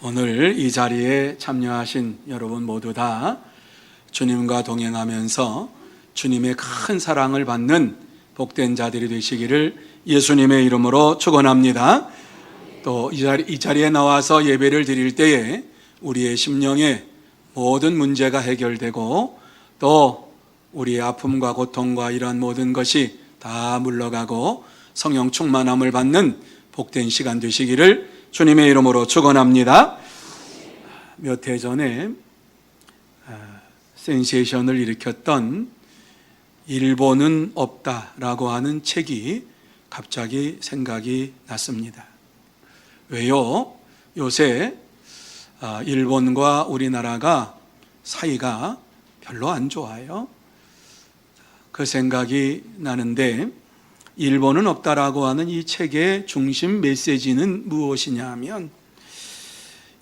오늘 이 자리에 참여하신 여러분 모두 다 주님과 동행하면서 주님의 큰 사랑을 받는 복된 자들이 되시기를 예수님의 이름으로 축원합니다. 또 이 자리에 나와서 예배를 드릴 때에 우리의 심령의 모든 문제가 해결되고 또 우리의 아픔과 고통과 이러한 모든 것이 다 물러가고 성령 충만함을 받는 복된 시간 되시기를 주님의 이름으로 축원합니다. 몇 해 전에 센세이션을 일으켰던 일본은 없다라고 하는 책이 갑자기 생각이 났습니다. 왜요? 요새 일본과 우리나라가 사이가 별로 안 좋아요. 그 생각이 나는데 일본은 없다라고 하는 이 책의 중심 메시지는 무엇이냐 하면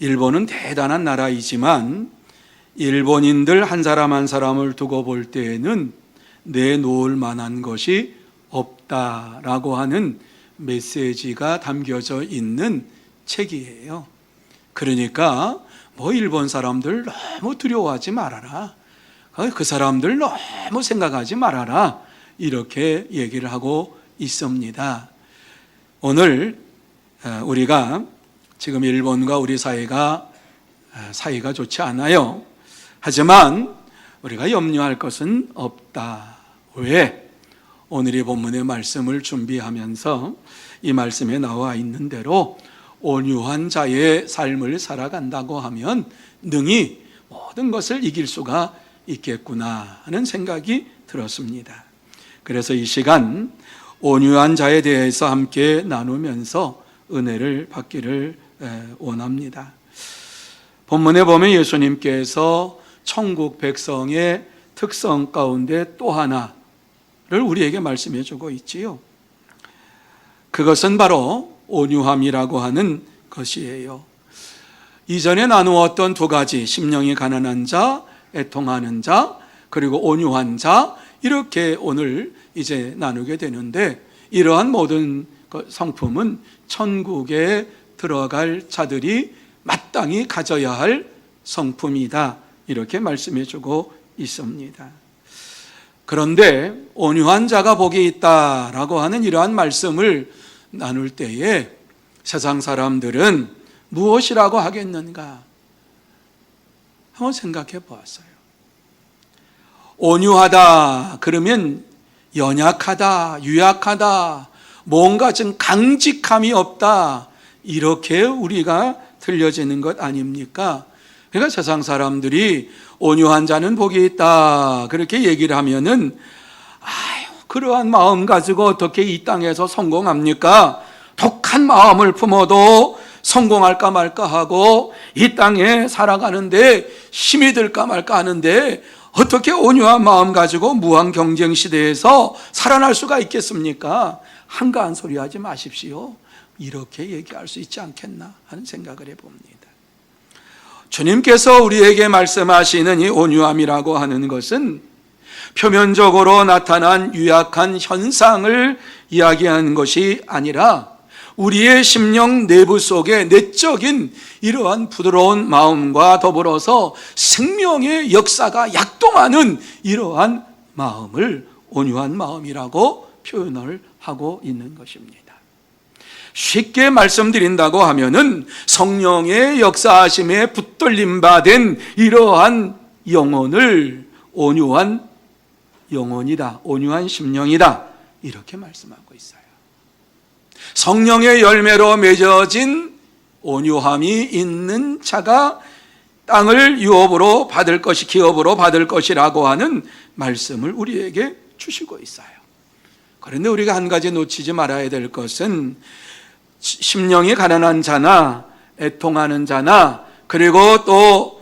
일본은 대단한 나라이지만 일본인들 한 사람 한 사람을 두고 볼 때에는 내놓을 만한 것이 없다라고 하는 메시지가 담겨져 있는 책이에요. 그러니까 일본 사람들 너무 두려워하지 말아라. 그 사람들 너무 생각하지 말아라. 이렇게 얘기를 하고 있습니다. 오늘 우리가 지금 일본과 우리 사이가 좋지 않아요. 하지만 우리가 염려할 것은 없다. 왜? 오늘 이 본문의 말씀을 준비하면서 이 말씀에 나와 있는 대로 온유한 자의 삶을 살아간다고 하면 능히 모든 것을 이길 수가 있겠구나 하는 생각이 들었습니다. 그래서 이 시간 온유한 자에 대해서 함께 나누면서 은혜를 받기를 원합니다. 본문에 보면 예수님께서 천국 백성의 특성 가운데 또 하나를 우리에게 말씀해 주고 있지요. 그것은 바로 온유함이라고 하는 것이에요. 이전에 나누었던 두 가지, 심령이 가난한 자, 애통하는 자, 그리고 온유한 자, 이렇게 오늘 이제 나누게 되는데 이러한 모든 성품은 천국에 들어갈 자들이 마땅히 가져야 할 성품이다. 이렇게 말씀해 주고 있습니다. 그런데 온유한 자가 복이 있다라고 하는 이러한 말씀을 나눌 때에 세상 사람들은 무엇이라고 하겠는가? 한번 생각해 보았어요. 온유하다 그러면 연약하다, 유약하다, 뭔가 좀 강직함이 없다, 이렇게 우리가 들려지는 것 아닙니까? 그러니까 세상 사람들이 온유한 자는 복이 있다 그렇게 얘기를 하면은 그러한 마음 가지고 어떻게 이 땅에서 성공합니까? 독한 마음을 품어도 성공할까 말까 하고 이 땅에 살아가는데 힘이 들까 말까 하는데 어떻게 온유한 마음 가지고 무한 경쟁 시대에서 살아날 수가 있겠습니까? 한가한 소리 하지 마십시오. 이렇게 얘기할 수 있지 않겠나 하는 생각을 해봅니다. 주님께서 우리에게 말씀하시는 이 온유함이라고 하는 것은 표면적으로 나타난 유약한 현상을 이야기하는 것이 아니라 우리의 심령 내부 속에 내적인 이러한 부드러운 마음과 더불어서 생명의 역사가 약동하는 이러한 마음을 온유한 마음이라고 표현을 하고 있는 것입니다. 쉽게 말씀드린다고 하면은 성령의 역사하심에 붙들림 받은 이러한 영혼을 온유한 영혼이다, 온유한 심령이다, 이렇게 말씀하고 있어요. 성령의 열매로 맺어진 온유함이 있는 자가 땅을 유업으로 받을 것이, 기업으로 받을 것이라고 하는 말씀을 우리에게 주시고 있어요. 그런데 우리가 한 가지 놓치지 말아야 될 것은 심령이 가난한 자나 애통하는 자나 그리고 또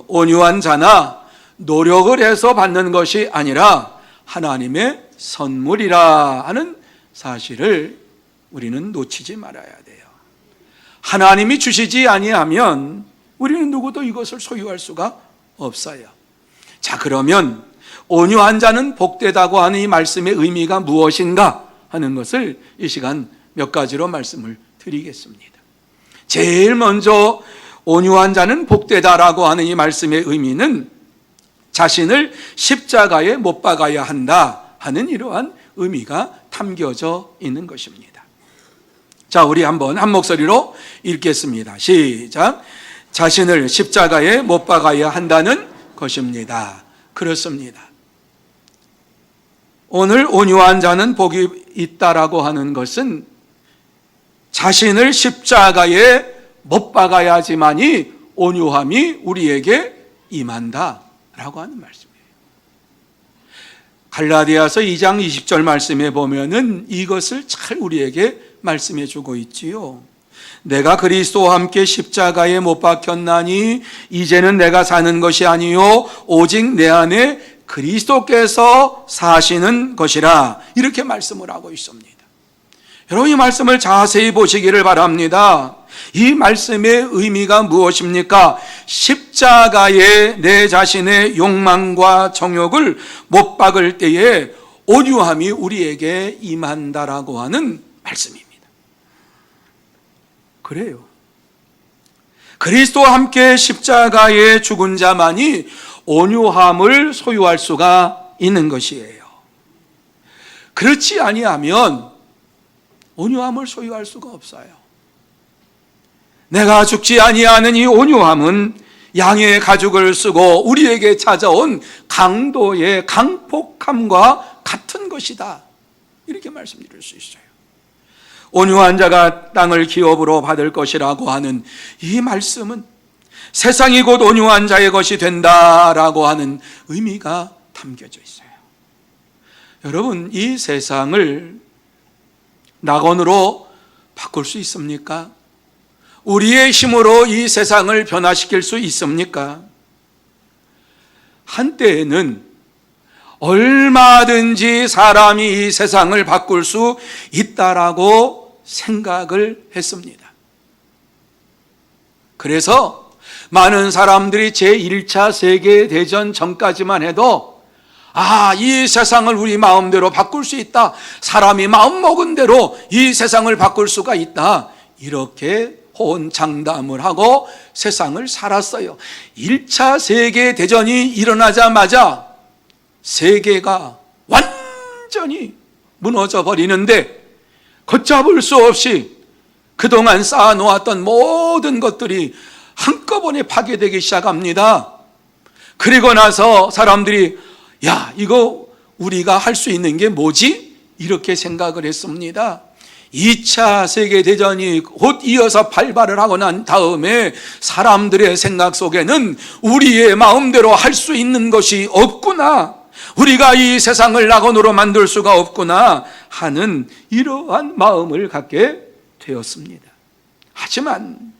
온유한 자나 노력을 해서 받는 것이 아니라 하나님의 선물이라 하는 사실을 우리는 놓치지 말아야 돼요. 하나님이 주시지 아니하면 우리는 누구도 이것을 소유할 수가 없어요. 자, 그러면 온유한 자는 복되다고 하는 이 말씀의 의미가 무엇인가 하는 것을 이 시간 몇 가지로 말씀을 드리겠습니다. 제일 먼저 온유한 자는 복되다라고 하는 이 말씀의 의미는 자신을 십자가에 못 박아야 한다 하는 이러한 의미가 담겨져 있는 것입니다. 자, 우리 한번 한 목소리로 읽겠습니다. 시작. 자신을 십자가에 못 박아야 한다는 것입니다. 그렇습니다. 오늘 온유한 자는 복이 있다라고 하는 것은 자신을 십자가에 못 박아야지만이 온유함이 우리에게 임한다라고 하는 말씀이에요. 갈라디아서 2장 20절 말씀에 보면은 이것을 잘 우리에게 말씀해 주고 있지요. 내가 그리스도와 함께 십자가에 못 박혔나니 이제는 내가 사는 것이 아니요 오직 내 안에 그리스도께서 사시는 것이라, 이렇게 말씀을 하고 있습니다. 여러분, 이 말씀을 자세히 보시기를 바랍니다. 이 말씀의 의미가 무엇입니까? 십자가에 내 자신의 욕망과 정욕을 못 박을 때에 온유함이 우리에게 임한다라고 하는 말씀입니다. 그래요. 그리스도와 함께 십자가에 죽은 자만이 온유함을 소유할 수가 있는 것이에요. 그렇지 아니하면 온유함을 소유할 수가 없어요. 내가 죽지 아니하는 이 온유함은 양의 가죽을 쓰고 우리에게 찾아온 강도의 강폭함과 같은 것이다, 이렇게 말씀드릴 수 있어요. 온유한 자가 땅을 기업으로 받을 것이라고 하는 이 말씀은 세상이 곧 온유한 자의 것이 된다라고 하는 의미가 담겨져 있어요. 여러분, 이 세상을 낙원으로 바꿀 수 있습니까? 우리의 힘으로 이 세상을 변화시킬 수 있습니까? 한때에는 얼마든지 사람이 이 세상을 바꿀 수 있다라고 생각을 했습니다. 그래서 많은 사람들이 제1차 세계대전 전까지만 해도 이 세상을 우리 마음대로 바꿀 수 있다, 사람이 마음먹은 대로 이 세상을 바꿀 수가 있다, 이렇게 호언장담을 하고 세상을 살았어요. 1차 세계대전이 일어나자마자 세계가 완전히 무너져 버리는데 걷잡을 수 없이 그동안 쌓아놓았던 모든 것들이 한꺼번에 파괴되기 시작합니다. 그리고 나서 사람들이 이거 우리가 할 수 있는 게 뭐지? 이렇게 생각을 했습니다. 2차 세계대전이 곧 이어서 발발을 하고 난 다음에 사람들의 생각 속에는 우리의 마음대로 할 수 있는 것이 없구나, 우리가 이 세상을 낙원으로 만들 수가 없구나 하는 이러한 마음을 갖게 되었습니다. 하지만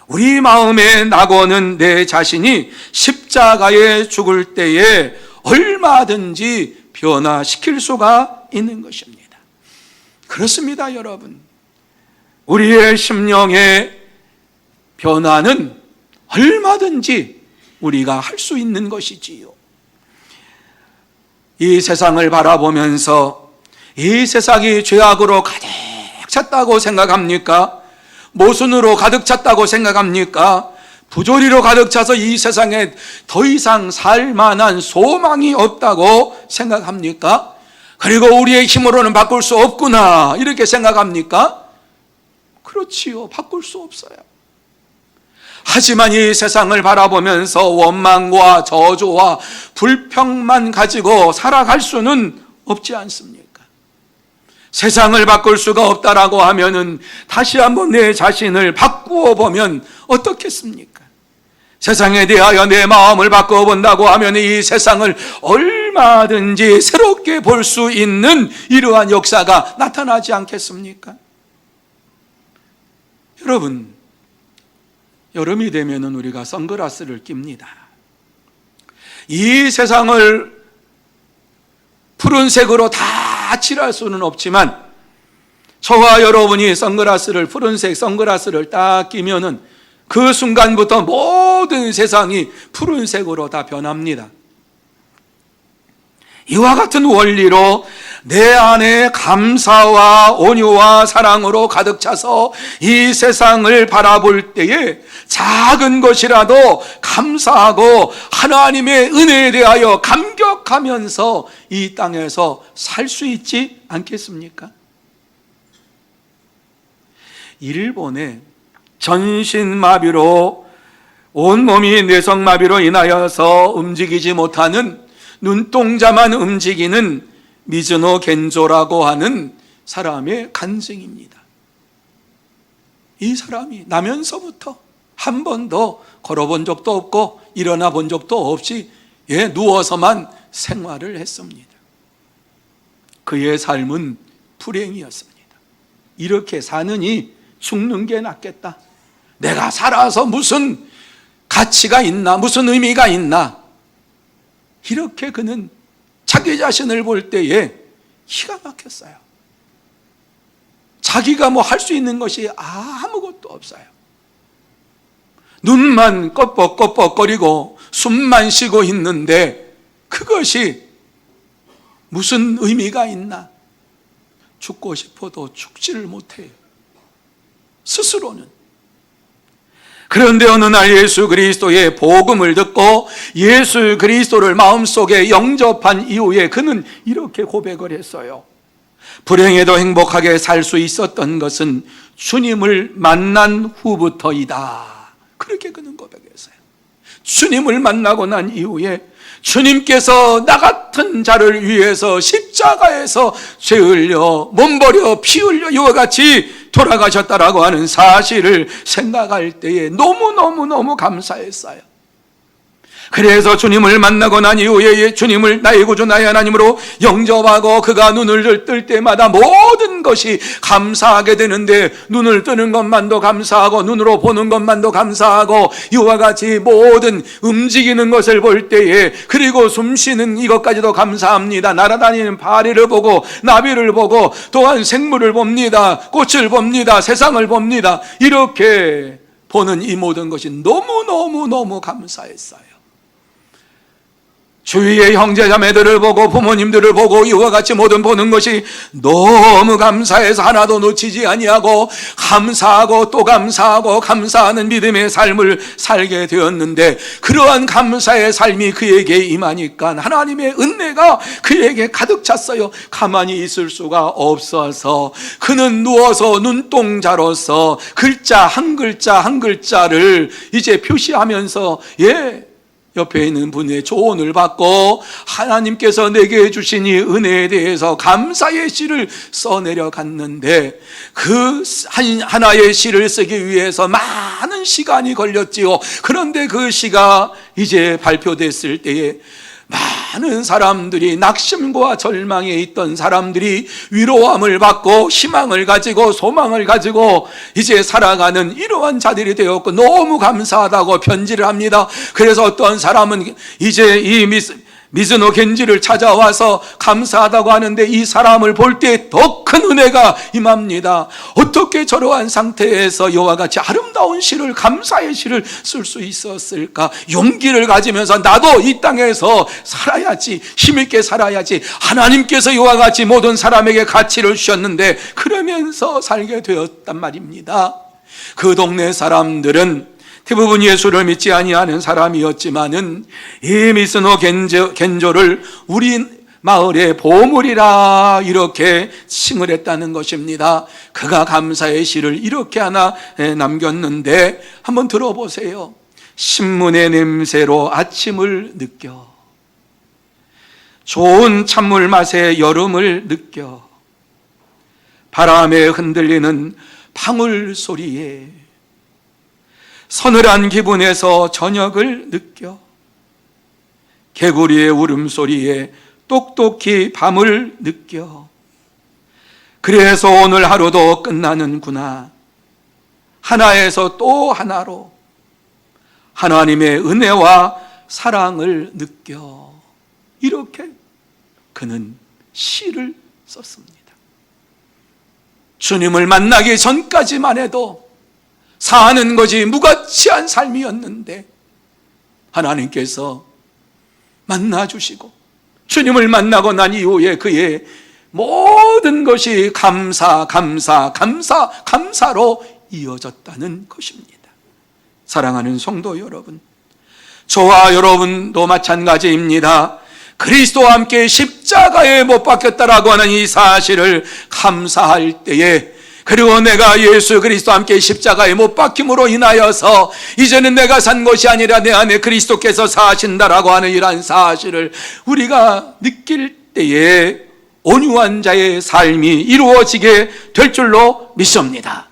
우리 마음의 낙원은 내 자신이 십자가에 죽을 때에 얼마든지 변화시킬 수가 있는 것입니다. 그렇습니다, 여러분. 우리의 심령의 변화는 얼마든지 우리가 할 수 있는 것이지요. 이 세상을 바라보면서 이 세상이 죄악으로 가득 찼다고 생각합니까? 모순으로 가득 찼다고 생각합니까? 부조리로 가득 차서 이 세상에 더 이상 살 만한 소망이 없다고 생각합니까? 그리고 우리의 힘으로는 바꿀 수 없구나, 이렇게 생각합니까? 그렇지요. 바꿀 수 없어요. 하지만 이 세상을 바라보면서 원망과 저주와 불평만 가지고 살아갈 수는 없지 않습니까? 세상을 바꿀 수가 없다라고 하면은 다시 한번 내 자신을 바꾸어 보면 어떻겠습니까? 세상에 대하여 내 마음을 바꾸어 본다고 하면 이 세상을 얼마든지 새롭게 볼 수 있는 이러한 역사가 나타나지 않겠습니까? 여러분, 여름이 되면은 우리가 선글라스를 낍니다. 이 세상을 푸른색으로 다 칠할 수는 없지만 저와 여러분이 푸른색 선글라스를 딱 끼면은 그 순간부터 모든 세상이 푸른색으로 다 변합니다. 이와 같은 원리로 내 안에 감사와 온유와 사랑으로 가득 차서 이 세상을 바라볼 때에 작은 것이라도 감사하고 하나님의 은혜에 대하여 감격하면서 이 땅에서 살 수 있지 않겠습니까? 일본에 전신마비로 온몸이 뇌성마비로 인하여서 움직이지 못하는 눈동자만 움직이는 미즈노 겐조라고 하는 사람의 간증입니다. 이 사람이 나면서부터 한 번도 걸어본 적도 없고 일어나 본 적도 없이 누워서만 생활을 했습니다. 그의 삶은 불행이었습니다. 이렇게 사느니 죽는 게 낫겠다. 내가 살아서 무슨 가치가 있나, 무슨 의미가 있나, 이렇게 그는 자기 자신을 볼 때에 기가 막혔어요. 자기가 뭐 할 수 있는 것이 아무것도 없어요. 눈만 껌뻑껌뻑거리고 숨만 쉬고 있는데 그것이 무슨 의미가 있나? 죽고 싶어도 죽지를 못해요, 스스로는. 그런데 어느 날 예수 그리스도의 복음을 듣고 예수 그리스도를 마음속에 영접한 이후에 그는 이렇게 고백을 했어요. 불행해도 행복하게 살 수 있었던 것은 주님을 만난 후부터이다. 그렇게 그는 고백했어요. 주님을 만나고 난 이후에 주님께서 나 같은 자를 위해서 십자가에서 죄 흘려 몸 버려 피 흘려 이와 같이 돌아가셨다라고 하는 사실을 생각할 때에 너무너무 감사했어요. 그래서 주님을 만나고 난 이후에 주님을 나의 구주 나의 하나님으로 영접하고 그가 눈을 뜰 때마다 모든 것이 감사하게 되는데, 눈을 뜨는 것만도 감사하고 눈으로 보는 것만도 감사하고 이와 같이 모든 움직이는 것을 볼 때에, 그리고 숨쉬는 이것까지도 감사합니다. 날아다니는 파리를 보고 나비를 보고 또한 생물을 봅니다. 꽃을 봅니다. 세상을 봅니다. 이렇게 보는 이 모든 것이 너무 감사했어요. 주위의 형제자매들을 보고 부모님들을 보고 이와 같이 모든 보는 것이 너무 감사해서 하나도 놓치지 아니하고 감사하고 또 감사하고 감사하는 믿음의 삶을 살게 되었는데, 그러한 감사의 삶이 그에게 임하니까 하나님의 은혜가 그에게 가득 찼어요. 가만히 있을 수가 없어서 그는 누워서 눈동자로서 글자 한 글자를 이제 표시하면서 옆에 있는 분의 조언을 받고 하나님께서 내게 주신 이 은혜에 대해서 감사의 시를 써내려 갔는데, 그 하나의 시를 쓰기 위해서 많은 시간이 걸렸지요. 그런데 그 시가 이제 발표됐을 때에 많은 사람들이, 낙심과 절망에 있던 사람들이 위로함을 받고 희망을 가지고 소망을 가지고 이제 살아가는 이러한 자들이 되었고 너무 감사하다고 편지를 합니다. 그래서 어떤 사람은 이제 이 미즈노 겐지를 찾아와서 감사하다고 하는데, 이 사람을 볼 때 더 큰 은혜가 임합니다. 어떻게 저러한 상태에서 이와 같이 아름다운 시를, 감사의 시를 쓸 수 있었을까? 용기를 가지면서 나도 이 땅에서 살아야지, 힘있게 살아야지, 하나님께서 이와 같이 모든 사람에게 가치를 주셨는데 그러면서 살게 되었단 말입니다. 그 동네 사람들은 대부분 예수를 믿지 아니하는 사람이었지만은 이 미즈노 겐조를 우리 마을의 보물이라 이렇게 칭을 했다는 것입니다. 그가 감사의 시를 이렇게 하나 남겼는데 한번 들어보세요. 신문의 냄새로 아침을 느껴, 좋은 찬물 맛에 여름을 느껴, 바람에 흔들리는 방울 소리에 서늘한 기분에서 저녁을 느껴, 개구리의 울음소리에 똑똑히 밤을 느껴. 그래서 오늘 하루도 끝나는구나. 하나에서 또 하나로 하나님의 은혜와 사랑을 느껴. 이렇게 그는 시를 썼습니다. 주님을 만나기 전까지만 해도 사는 것이 무가치한 삶이었는데 하나님께서 만나주시고 주님을 만나고 난 이후에 그의 모든 것이 감사로 이어졌다는 것입니다. 사랑하는 성도 여러분, 저와 여러분도 마찬가지입니다. 그리스도와 함께 십자가에 못 박혔다라고 하는 이 사실을 감사할 때에, 그리고 내가 예수 그리스도와 함께 십자가에 못 박힘으로 인하여서 이제는 내가 산 것이 아니라 내 안에 그리스도께서 사신다라고 하는 이러한 사실을 우리가 느낄 때에 온유한 자의 삶이 이루어지게 될 줄로 믿습니다.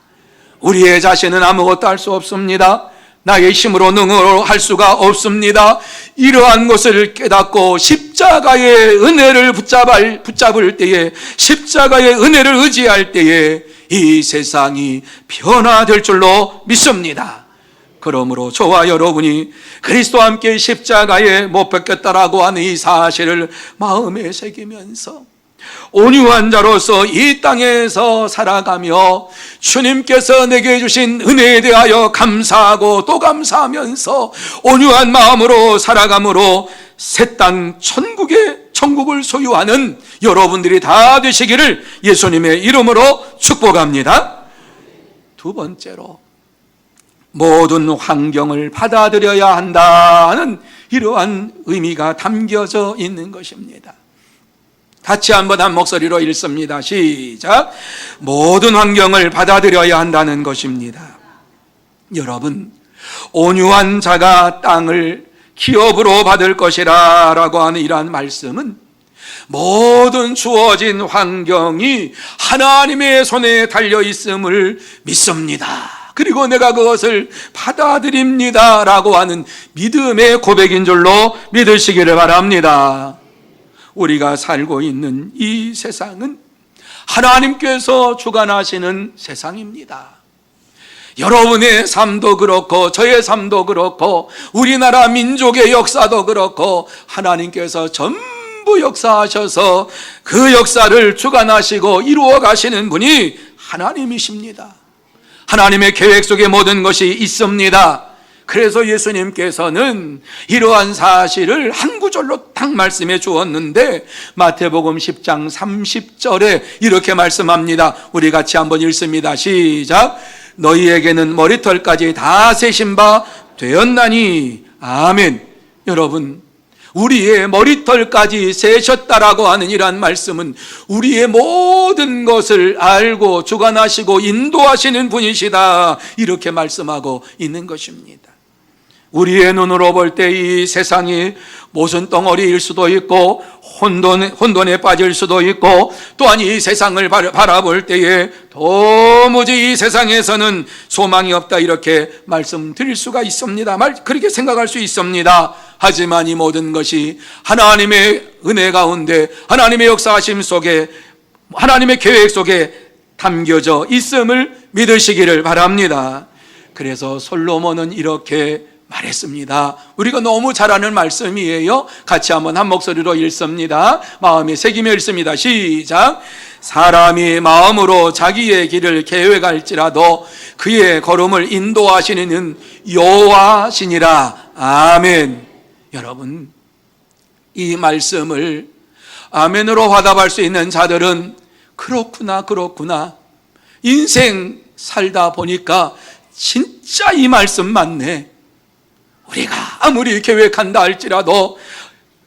우리의 자신은 아무것도 할 수 없습니다. 나의 힘으로 능으로 할 수가 없습니다. 이러한 것을 깨닫고 십자가의 은혜를 붙잡을 때에, 십자가의 은혜를 의지할 때에 이 세상이 변화될 줄로 믿습니다. 그러므로 저와 여러분이 그리스도와 함께 십자가에 못 박혔다라고 하는 이 사실을 마음에 새기면서 온유한 자로서 이 땅에서 살아가며 주님께서 내게 주신 은혜에 대하여 감사하고 또 감사하면서 온유한 마음으로 살아감으로 새 땅 천국을 소유하는 여러분들이 다 되시기를 예수님의 이름으로 축복합니다. 두 번째로, 모든 환경을 받아들여야 한다는 이러한 의미가 담겨져 있는 것입니다. 같이 한번 한 목소리로 읽습니다. 시작. 모든 환경을 받아들여야 한다는 것입니다. 여러분, 온유한 자가 땅을 기업으로 받을 것이라 라고 하는 이러한 말씀은 모든 주어진 환경이 하나님의 손에 달려 있음을 믿습니다. 그리고 내가 그것을 받아들입니다 라고 하는 믿음의 고백인 줄로 믿으시기를 바랍니다. 우리가 살고 있는 이 세상은 하나님께서 주관하시는 세상입니다. 여러분의 삶도 그렇고 저의 삶도 그렇고 우리나라 민족의 역사도 그렇고 하나님께서 전부 역사하셔서 그 역사를 주관하시고 이루어 가시는 분이 하나님이십니다. 하나님의 계획 속에 모든 것이 있습니다. 그래서 예수님께서는 이러한 사실을 한 구절로 딱 말씀해 주었는데 마태복음 10장 30절에 이렇게 말씀합니다. 우리 같이 한번 읽습니다. 시작. 너희에게는 머리털까지 다 세신 바 되었나니. 아멘. 여러분, 우리의 머리털까지 세셨다라고 하는 이러한 말씀은 우리의 모든 것을 알고 주관하시고 인도하시는 분이시다, 이렇게 말씀하고 있는 것입니다. 우리의 눈으로 볼 때 이 세상이 모순 덩어리일 수도 있고 혼돈에 빠질 수도 있고, 또한 이 세상을 바라볼 때에 도무지 이 세상에서는 소망이 없다, 이렇게 말씀드릴 수가 있습니다. 그렇게 생각할 수 있습니다. 하지만 이 모든 것이 하나님의 은혜 가운데, 하나님의 역사하심 속에, 하나님의 계획 속에 담겨져 있음을 믿으시기를 바랍니다. 그래서 솔로몬은 이렇게 말했습니다. 우리가 너무 잘 아는 말씀이에요. 같이 한번 한 목소리로 읽습니다. 마음에 새기며 읽습니다. 시작. 사람이 마음으로 자기의 길을 계획할지라도 그의 걸음을 인도하시는 이는 여호와시니라. 아멘. 여러분, 이 말씀을 아멘으로 화답할 수 있는 자들은 그렇구나, 인생 살다 보니까 진짜 이 말씀 맞네, 우리가 아무리 계획한다 할지라도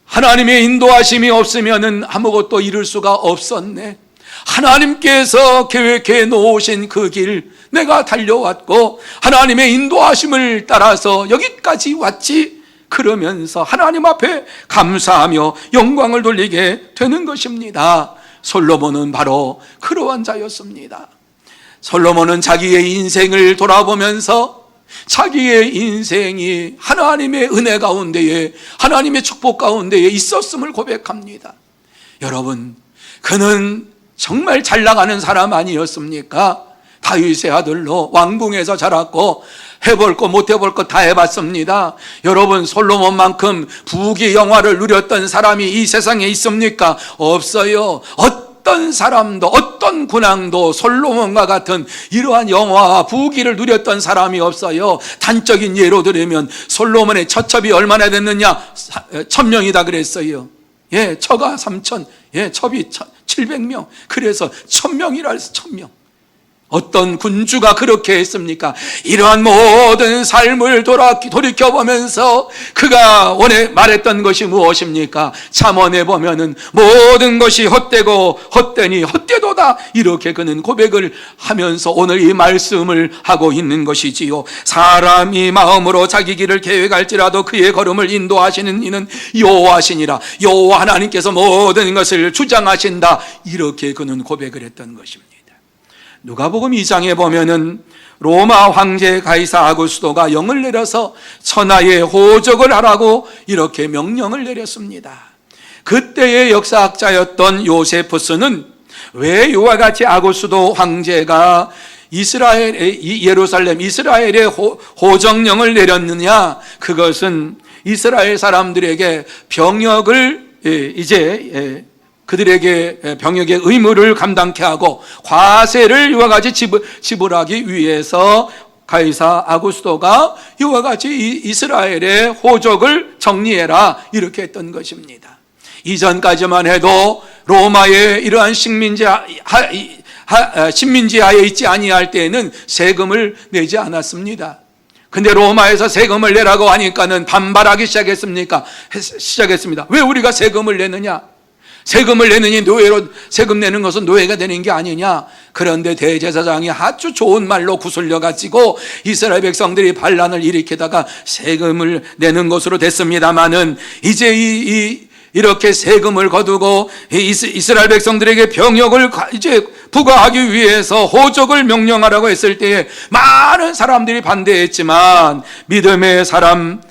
하나님의 인도하심이 없으면 아무것도 이룰 수가 없었네, 하나님께서 계획해 놓으신 그 길 내가 달려왔고 하나님의 인도하심을 따라서 여기까지 왔지, 그러면서 하나님 앞에 감사하며 영광을 돌리게 되는 것입니다. 솔로몬은 바로 그러한 자였습니다. 솔로몬은 자기의 인생을 돌아보면서 자기의 인생이 하나님의 은혜 가운데에, 하나님의 축복 가운데에 있었음을 고백합니다. 여러분, 그는 정말 잘 나가는 사람 아니었습니까? 다윗의 아들로 왕궁에서 자랐고 해볼 것 못 해볼 것 다 해봤습니다. 여러분, 솔로몬만큼 부귀 영화를 누렸던 사람이 이 세상에 있습니까? 없어요. 어떤 사람도, 어떤 군왕도 솔로몬과 같은 이러한 영화와 부귀를 누렸던 사람이 없어요. 단적인 예로 들으면 솔로몬의 처첩이 얼마나 됐느냐? 1000명이다 그랬어요. 처가 3천, 첩이 700명. 그래서 1000명이라 해서 1000명. 어떤 군주가 그렇게 했습니까? 이러한 모든 삶을 돌이켜보면서 그가 말했던 것이 무엇입니까? 잠언에 보면은 모든 것이 헛되고 헛되니 헛되도다, 이렇게 그는 고백을 하면서 오늘 이 말씀을 하고 있는 것이지요. 사람이 마음으로 자기 길을 계획할지라도 그의 걸음을 인도하시는 이는 여호와시니라. 여호와 하나님께서 모든 것을 주장하신다, 이렇게 그는 고백을 했던 것입니다. 누가복음 2장에 보면은 로마 황제 가이사 아구스도가 영을 내려서 천하의 호적을 하라고 이렇게 명령을 내렸습니다. 그때의 역사학자였던 요세푸스는 왜 이와 같이 아구스도 황제가 예루살렘 이스라엘의 호정령을 내렸느냐? 그것은 이스라엘 사람들에게 병역을 그들에게 병역의 의무를 감당케 하고 과세를 이와 같이 지불하기 위해서 가이사 아구스도가 이와 같이 이스라엘의 호적을 정리해라, 이렇게 했던 것입니다. 이전까지만 해도 로마의 이러한 식민지하에 있지 아니할 때에는 세금을 내지 않았습니다. 근데 로마에서 세금을 내라고 하니까는 반발하기 시작했습니다. 왜 우리가 세금을 내느냐? 세금을 내느니 세금 내는 것은 노예가 되는 게 아니냐? 그런데 대제사장이 아주 좋은 말로 구슬려 가지고 이스라엘 백성들이 반란을 일으키다가 세금을 내는 것으로 됐습니다마는, 이제 이렇게 세금을 거두고 이스라엘 백성들에게 병역을 이제 부과하기 위해서 호적을 명령하라고 했을 때에 많은 사람들이 반대했지만, 믿음의 사람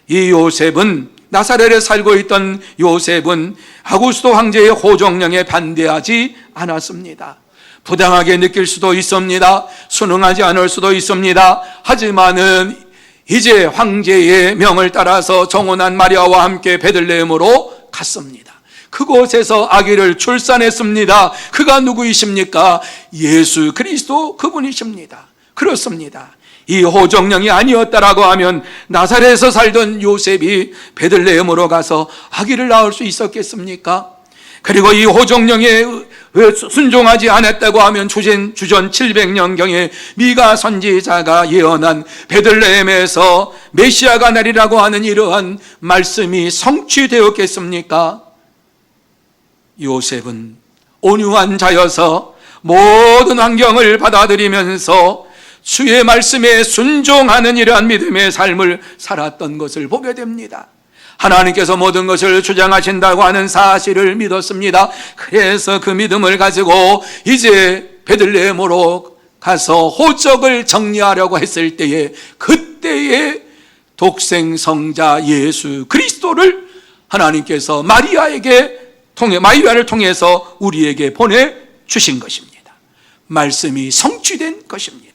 이 요셉은, 나사렛에 살고 있던 요셉은 아구스도 황제의 호정령에 반대하지 않았습니다. 부당하게 느낄 수도 있습니다. 순응하지 않을 수도 있습니다. 하지만은 이제 황제의 명을 따라서 정혼한 마리아와 함께 베들레헴으로 갔습니다. 그곳에서 아기를 출산했습니다. 그가 누구이십니까? 예수 그리스도, 그분이십니다. 그렇습니다. 이 호정령이 아니었다라고 하면 나사렛에서 살던 요셉이 베들레헴으로 가서 아기를 낳을 수 있었겠습니까? 그리고 이 호정령에 순종하지 않았다고 하면 주전 700년경에 미가 선지자가 예언한 베들레헴에서 메시아가 나리라고 하는 이러한 말씀이 성취되었겠습니까? 요셉은 온유한 자여서 모든 환경을 받아들이면서 주의 말씀에 순종하는 이러한 믿음의 삶을 살았던 것을 보게 됩니다. 하나님께서 모든 것을 주장하신다고 하는 사실을 믿었습니다. 그래서 그 믿음을 가지고 이제 베들레헴으로 가서 호적을 정리하려고 했을 때에, 그때에 독생성자 예수 그리스도를 하나님께서 마리아를 통해서 우리에게 보내주신 것입니다. 말씀이 성취된 것입니다.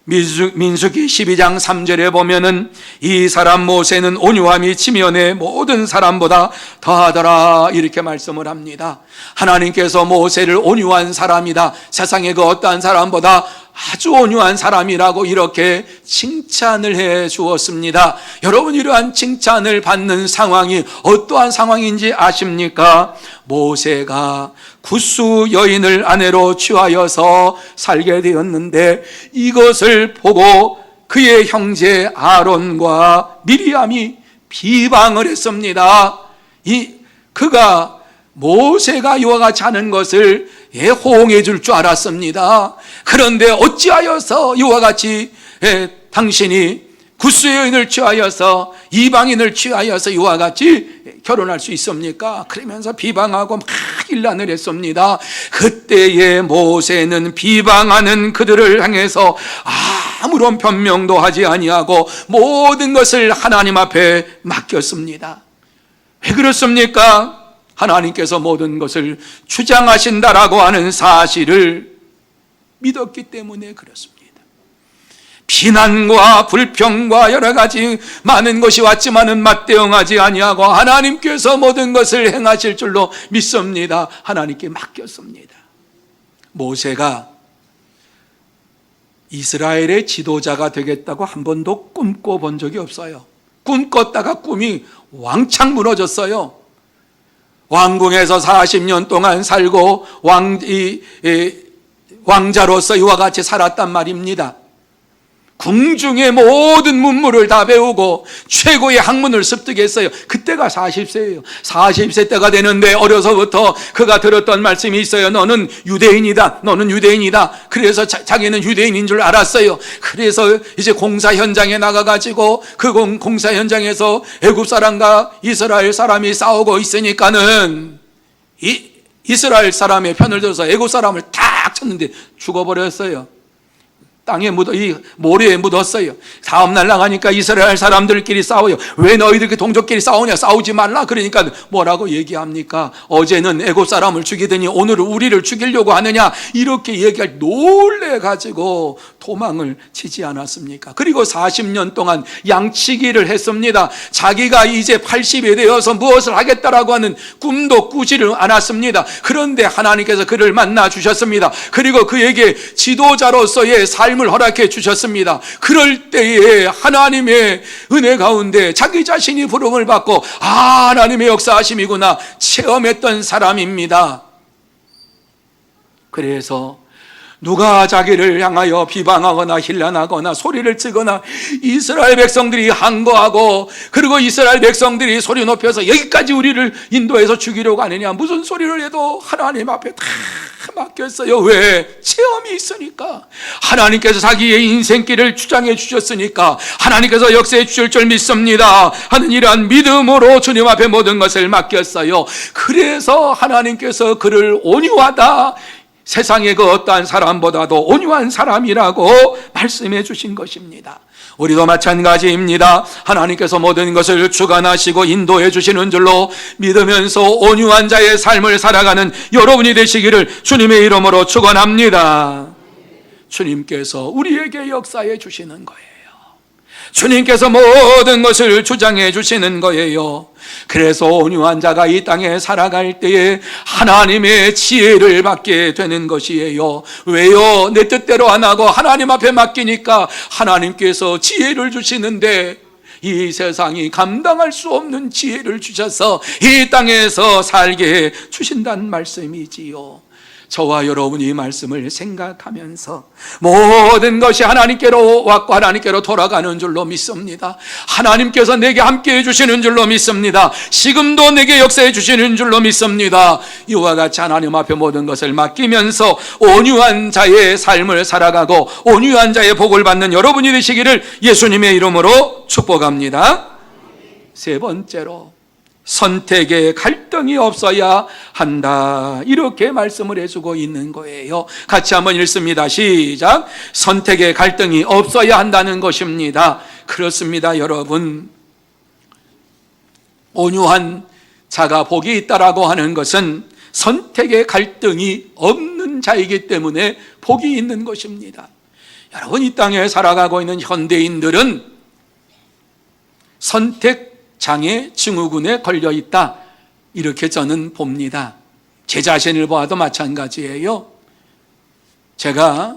민수기 12장 3절에 보면은 이 사람 모세는 온유함이 지면의 모든 사람보다 더하더라, 이렇게 말씀을 합니다. 하나님께서 모세를 온유한 사람이다, 세상의 그 어떠한 사람보다 아주 온유한 사람이라고 이렇게 칭찬을 해 주었습니다. 여러분, 이러한 칭찬을 받는 상황이 어떠한 상황인지 아십니까? 모세가 구스 여인을 아내로 취하여서 살게 되었는데, 이것을 보고 그의 형제 아론과 미리암이 비방을 했습니다. 그가 모세가 이와 같이 하는 것을 호응해 줄 줄 알았습니다. 그런데 어찌하여서 이와 같이 당신이 구스의 여인을 취하여서, 이방인을 취하여서 이와 같이 결혼할 수 있습니까? 그러면서 비방하고 막 일난을 했습니다. 그때의 모세는 비방하는 그들을 향해서 아무런 변명도 하지 아니하고 모든 것을 하나님 앞에 맡겼습니다. 왜 그렇습니까? 하나님께서 모든 것을 주장하신다라고 하는 사실을 믿었기 때문에 그렇습니다. 비난과 불평과 여러 가지 많은 것이 왔지만은 맞대응하지 아니하고 하나님께서 모든 것을 행하실 줄로 믿습니다. 하나님께 맡겼습니다. 모세가 이스라엘의 지도자가 되겠다고 한 번도 꿈꿔본 적이 없어요. 꿈꿨다가 꿈이 왕창 무너졌어요. 왕궁에서 40년 동안 살고 왕자로서 이와 같이 살았단 말입니다. 궁중의 모든 문물을 다 배우고 최고의 학문을 습득했어요. 그때가 40세예요. 40세 때가 되는데 어려서부터 그가 들었던 말씀이 있어요. 너는 유대인이다. 너는 유대인이다. 그래서 자기는 유대인인 줄 알았어요. 그래서 이제 공사 현장에 나가가지고 그 공사 현장에서 애굽 사람과 이스라엘 사람이 싸우고 있으니까는 이스라엘 사람의 편을 들어서 애굽 사람을 탁 쳤는데 죽어버렸어요. 땅에 이 모래에 묻었어요. 다음날 나가니까 이스라엘 사람들끼리 싸워요. 왜 너희들 그 동족끼리 싸우냐? 싸우지 말라. 그러니까 뭐라고 얘기합니까? 어제는 애굽 사람을 죽이더니 오늘은 우리를 죽이려고 하느냐? 이렇게 얘기할 놀래가지고 도망을 치지 않았습니까? 그리고 40년 동안 양치기를 했습니다. 자기가 이제 80이 되어서 무엇을 하겠다라고 하는 꿈도 꾸지를 않았습니다. 그런데 하나님께서 그를 만나 주셨습니다. 그리고 그에게 지도자로서의 삶을 허락해 주셨습니다. 그럴 때에 하나님의 은혜 가운데 자기 자신이 부름을 받고 하나님의 역사하심이구나 체험했던 사람입니다. 그래서 누가 자기를 향하여 비방하거나 힐난하거나 소리를 치거나 이스라엘 백성들이 항거하고 그리고 이스라엘 백성들이 소리 높여서 여기까지 우리를 인도해서 죽이려고 하느냐, 무슨 소리를 해도 하나님 앞에 다 맡겼어요. 왜? 체험이 있으니까. 하나님께서 자기의 인생길을 주장해 주셨으니까 하나님께서 역사해 주실 줄 믿습니다 하는 이러한 믿음으로 주님 앞에 모든 것을 맡겼어요. 그래서 하나님께서 그를 온유하다, 세상의 그 어떠한 사람보다도 온유한 사람이라고 말씀해 주신 것입니다. 우리도 마찬가지입니다. 하나님께서 모든 것을 주관하시고 인도해 주시는 줄로 믿으면서 온유한 자의 삶을 살아가는 여러분이 되시기를 주님의 이름으로 축원합니다. 주님께서 우리에게 역사해 주시는 거예요. 주님께서 모든 것을 주장해 주시는 거예요. 그래서 온유한 자가 이 땅에 살아갈 때에 하나님의 지혜를 받게 되는 것이에요. 왜요? 내 뜻대로 안 하고 하나님 앞에 맡기니까 하나님께서 지혜를 주시는데 이 세상이 감당할 수 없는 지혜를 주셔서 이 땅에서 살게 해 주신다는 말씀이지요. 저와 여러분이 이 말씀을 생각하면서 모든 것이 하나님께로 왔고 하나님께로 돌아가는 줄로 믿습니다. 하나님께서 내게 함께 해주시는 줄로 믿습니다. 지금도 내게 역사해 주시는 줄로 믿습니다. 이와 같이 하나님 앞에 모든 것을 맡기면서 온유한 자의 삶을 살아가고 온유한 자의 복을 받는 여러분이 되시기를 예수님의 이름으로 축복합니다. 세 번째로, 선택에 갈등이 없어야 한다, 이렇게 말씀을 해주고 있는 거예요. 같이 한번 읽습니다. 시작. 선택에 갈등이 없어야 한다는 것입니다. 그렇습니다, 여러분. 온유한 자가 복이 있다라고 하는 것은 선택에 갈등이 없는 자이기 때문에 복이 있는 것입니다. 여러분, 이 땅에 살아가고 있는 현대인들은 선택 장애 증후군에 걸려 있다, 이렇게 저는 봅니다. 제 자신을 보아도 마찬가지예요. 제가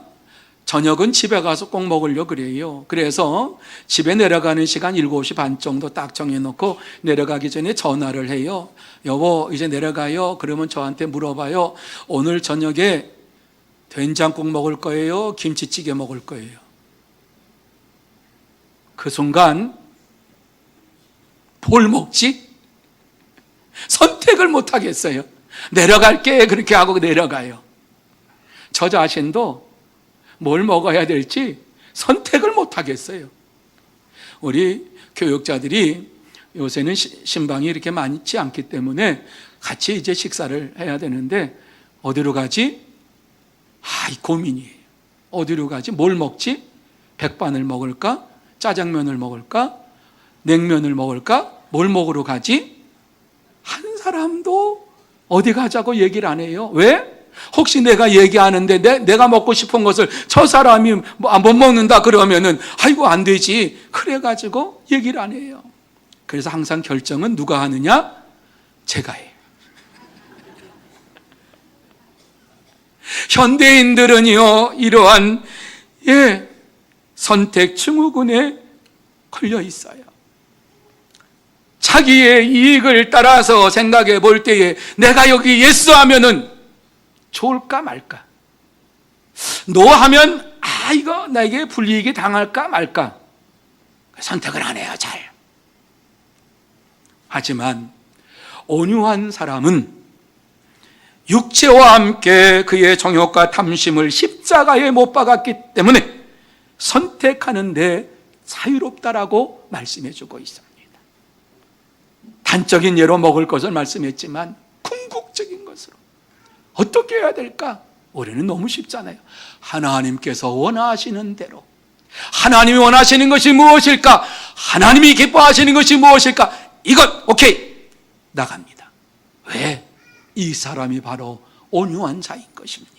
저녁은 집에 가서 꼭 먹으려고 그래요. 그래서 집에 내려가는 시간 7시 반 정도 딱 정해놓고 내려가기 전에 전화를 해요. 여보, 이제 내려가요. 그러면 저한테 물어봐요. 오늘 저녁에 된장국 먹을 거예요? 김치찌개 먹을 거예요? 그 순간 뭘 먹지? 선택을 못 하겠어요. 내려갈게, 그렇게 하고 내려가요. 저 자신도 뭘 먹어야 될지 선택을 못 하겠어요. 우리 교육자들이 요새는 신방이 이렇게 많지 않기 때문에 같이 이제 식사를 해야 되는데 어디로 가지? 이 고민이에요. 어디로 가지? 뭘 먹지? 백반을 먹을까? 짜장면을 먹을까? 냉면을 먹을까? 뭘 먹으러 가지? 한 사람도 어디 가자고 얘기를 안 해요. 왜? 혹시 내가 얘기하는데 내가 먹고 싶은 것을 저 사람이 못 먹는다 그러면은 아이고 안 되지. 그래가지고 얘기를 안 해요. 그래서 항상 결정은 누가 하느냐? 제가 해요. 현대인들은요, 이러한 선택 증후군에 걸려 있어요. 자기의 이익을 따라서 생각해 볼 때에 내가 여기 예스 하면은 좋을까 말까, 노 하면 이거 나에게 불이익이 당할까 말까, 선택을 안 해요, 잘. 하지만 온유한 사람은 육체와 함께 그의 정욕과 탐심을 십자가에 못 박았기 때문에 선택하는데 자유롭다라고 말씀해 주고 있습니다. 단적인 예로 먹을 것을 말씀했지만 궁극적인 것으로 어떻게 해야 될까? 우리는 너무 쉽잖아요. 하나님께서 원하시는 대로, 하나님이 원하시는 것이 무엇일까? 하나님이 기뻐하시는 것이 무엇일까? 이것 오케이, 나갑니다. 왜? 이 사람이 바로 온유한 자인 것입니다.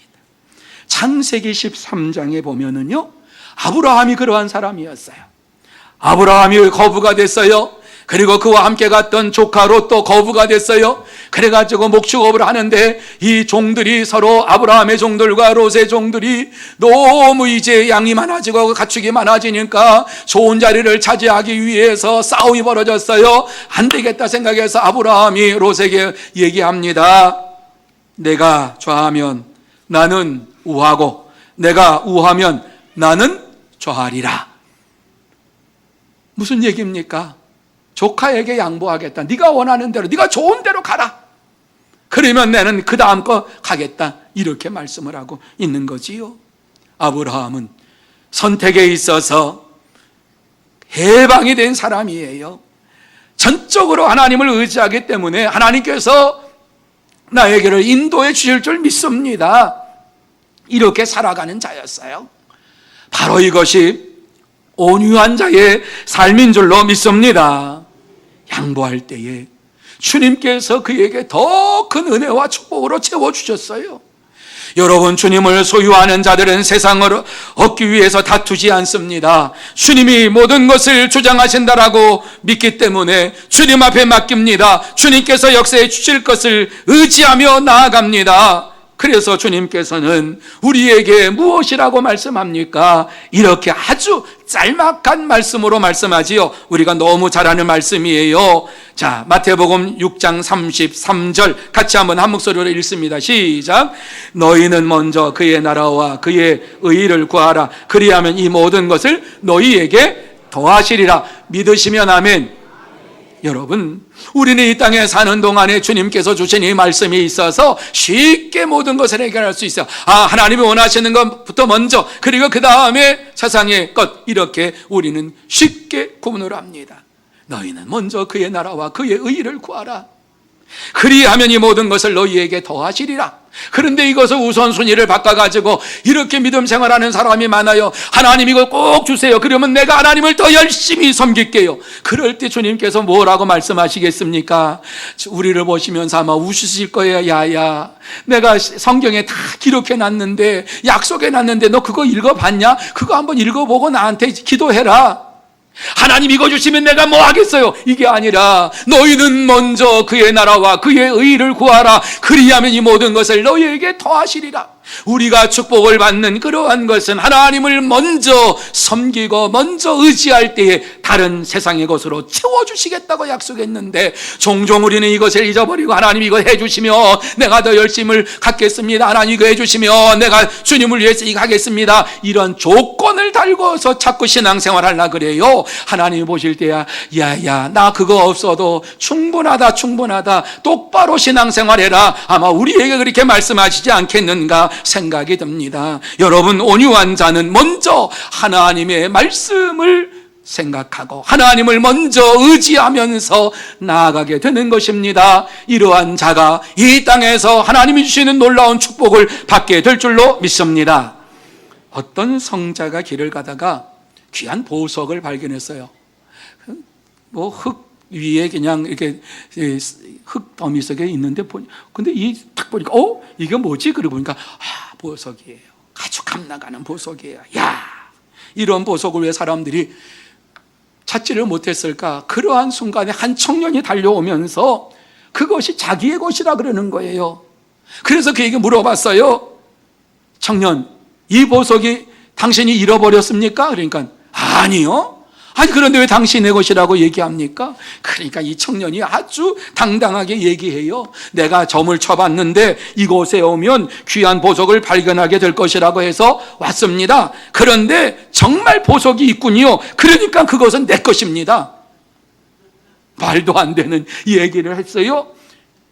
창세기 13장에 보면은요, 아브라함이 그러한 사람이었어요. 아브라함이 거부가 됐어요. 그리고 그와 함께 갔던 조카 롯도 거부가 됐어요. 그래가지고 목축업을 하는데 이 종들이 서로, 아브라함의 종들과 롯의 종들이 너무 이제 양이 많아지고 가축이 많아지니까 좋은 자리를 차지하기 위해서 싸움이 벌어졌어요. 안 되겠다 생각해서 아브라함이 롯에게 얘기합니다. 내가 좌하면 나는 우하고 내가 우하면 나는 좌하리라. 무슨 얘기입니까? 조카에게 양보하겠다. 네가 원하는 대로, 네가 좋은 대로 가라. 그러면 나는 그 다음 거 가겠다. 이렇게 말씀을 하고 있는 거지요. 아브라함은 선택에 있어서 해방이 된 사람이에요. 전적으로 하나님을 의지하기 때문에 하나님께서 나에게를 인도해 주실 줄 믿습니다. 이렇게 살아가는 자였어요. 바로 이것이 온유한 자의 삶인 줄로 믿습니다. 양보할 때에 주님께서 그에게 더 큰 은혜와 축복으로 채워주셨어요. 여러분, 주님을 소유하는 자들은 세상을 얻기 위해서 다투지 않습니다. 주님이 모든 것을 주장하신다라고 믿기 때문에 주님 앞에 맡깁니다. 주님께서 역사해 주실 것을 의지하며 나아갑니다. 그래서 주님께서는 우리에게 무엇이라고 말씀합니까? 이렇게 아주 짤막한 말씀으로 말씀하지요. 우리가 너무 잘 아는 말씀이에요. 자, 마태복음 6장 33절 같이 한번 한 목소리로 읽습니다. 시작. 너희는 먼저 그의 나라와 그의 의의를 구하라. 그리하면 이 모든 것을 너희에게 더하시리라. 믿으시면 아멘. 여러분, 우리는 이 땅에 사는 동안에 주님께서 주신 이 말씀이 있어서 쉽게 모든 것을 해결할 수 있어요. 하나님이 원하시는 것부터 먼저, 그리고 그 다음에 세상의 것, 이렇게 우리는 쉽게 구분을 합니다. 너희는 먼저 그의 나라와 그의 의의를 구하라. 그리하면 이 모든 것을 너희에게 더하시리라. 그런데 이것을 우선순위를 바꿔가지고 이렇게 믿음 생활하는 사람이 많아요. 하나님 이거 꼭 주세요. 그러면 내가 하나님을 더 열심히 섬길게요. 그럴 때 주님께서 뭐라고 말씀하시겠습니까? 우리를 보시면서 아마 우시실 거예요. 야야, 내가 성경에 다 기록해놨는데, 약속해놨는데 너 그거 읽어봤냐? 그거 한번 읽어보고 나한테 기도해라. 하나님 이거 주시면 내가 뭐 하겠어요? 이게 아니라 너희는 먼저 그의 나라와 그의 의의를 구하라. 그리하면 이 모든 것을 너희에게 더하시리라. 우리가 축복을 받는 그러한 것은 하나님을 먼저 섬기고 먼저 의지할 때에 다른 세상의 것으로 채워주시겠다고 약속했는데, 종종 우리는 이것을 잊어버리고 하나님 이거 해주시면 내가 더 열심을 갖겠습니다. 하나님 이거 해주시면 내가 주님을 위해서 이거 하겠습니다. 이런 조건을 달고서 자꾸 신앙생활 하려고 그래요. 하나님이 보실 때야, 야야 나 그거 없어도 충분하다, 똑바로 신앙생활해라. 아마 우리에게 그렇게 말씀하시지 않겠는가 생각이 듭니다. 여러분, 온유한 자는 먼저 하나님의 말씀을 생각하고 하나님을 먼저 의지하면서 나아가게 되는 것입니다. 이러한 자가 이 땅에서 하나님이 주시는 놀라운 축복을 받게 될 줄로 믿습니다. 어떤 성자가 길을 가다가 귀한 보석을 발견했어요. 뭐 흙 위에 그냥 이렇게 흙 더미 속에 있는데, 근데 딱 보니까 이게 뭐지? 그러고 보니까 보석이에요. 아주 값나가는 보석이에요. 야, 이런 보석을 왜 사람들이 찾지를 못했을까? 그러한 순간에 한 청년이 달려오면서 그것이 자기의 것이라 그러는 거예요. 그래서 그에게 물어봤어요. 청년, 이 보석이 당신이 잃어버렸습니까? 그러니까 아니요. 아니 그런데 왜 당신의 것이라고 얘기합니까? 그러니까 이 청년이 아주 당당하게 얘기해요. 내가 점을 쳐봤는데 이곳에 오면 귀한 보석을 발견하게 될 것이라고 해서 왔습니다. 그런데 정말 보석이 있군요. 그러니까 그것은 내 것입니다. 말도 안 되는 얘기를 했어요.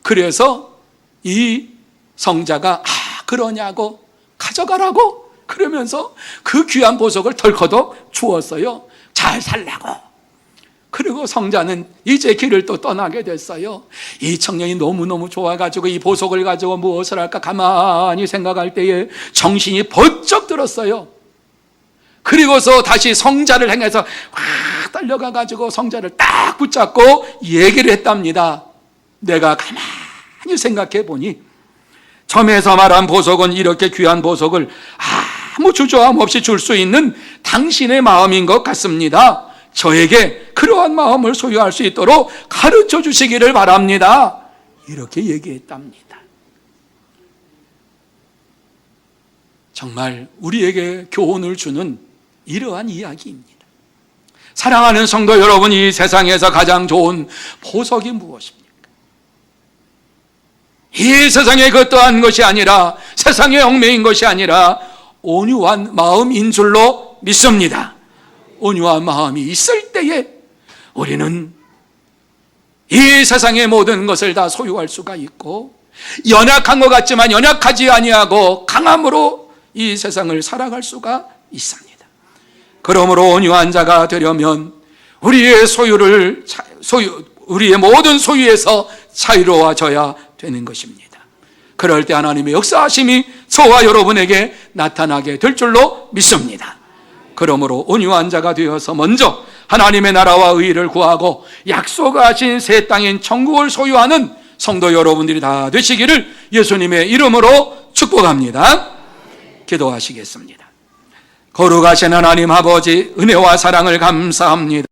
그래서 이 성자가 그러냐고, 가져가라고 그러면서 그 귀한 보석을 덜커덕 주었어요. 잘 살라고. 그리고 성자는 이제 길을 또 떠나게 됐어요. 이 청년이 너무너무 좋아가지고 이 보석을 가지고 무엇을 할까 가만히 생각할 때에 정신이 번쩍 들었어요. 그리고서 다시 성자를 향해서 확 달려가가지고 성자를 딱 붙잡고 얘기를 했답니다. 내가 가만히 생각해 보니 점에서 말한 보석은 이렇게 귀한 보석을 아무 주저함 없이 줄 수 있는 당신의 마음인 것 같습니다. 저에게 그러한 마음을 소유할 수 있도록 가르쳐 주시기를 바랍니다. 이렇게 얘기했답니다. 정말 우리에게 교훈을 주는 이러한 이야기입니다. 사랑하는 성도 여러분, 이 세상에서 가장 좋은 보석이 무엇입니까? 이 세상에 그 또한 것이 아니라, 세상에 얽매인 것이 아니라 온유한 마음인 줄로 믿습니다. 온유한 마음이 있을 때에 우리는 이 세상의 모든 것을 다 소유할 수가 있고, 연약한 것 같지만 연약하지 아니하고 강함으로 이 세상을 살아갈 수가 있습니다. 그러므로 온유한 자가 되려면 우리의 우리의 모든 소유에서 자유로워져야 되는 것입니다. 그럴 때 하나님의 역사하심이 저와 여러분에게 나타나게 될 줄로 믿습니다. 그러므로 온유한 자가 되어서 먼저 하나님의 나라와 의의를 구하고 약속하신 새 땅인 천국을 소유하는 성도 여러분들이 다 되시기를 예수님의 이름으로 축복합니다. 기도하시겠습니다. 거룩하신 하나님 아버지, 은혜와 사랑을 감사합니다.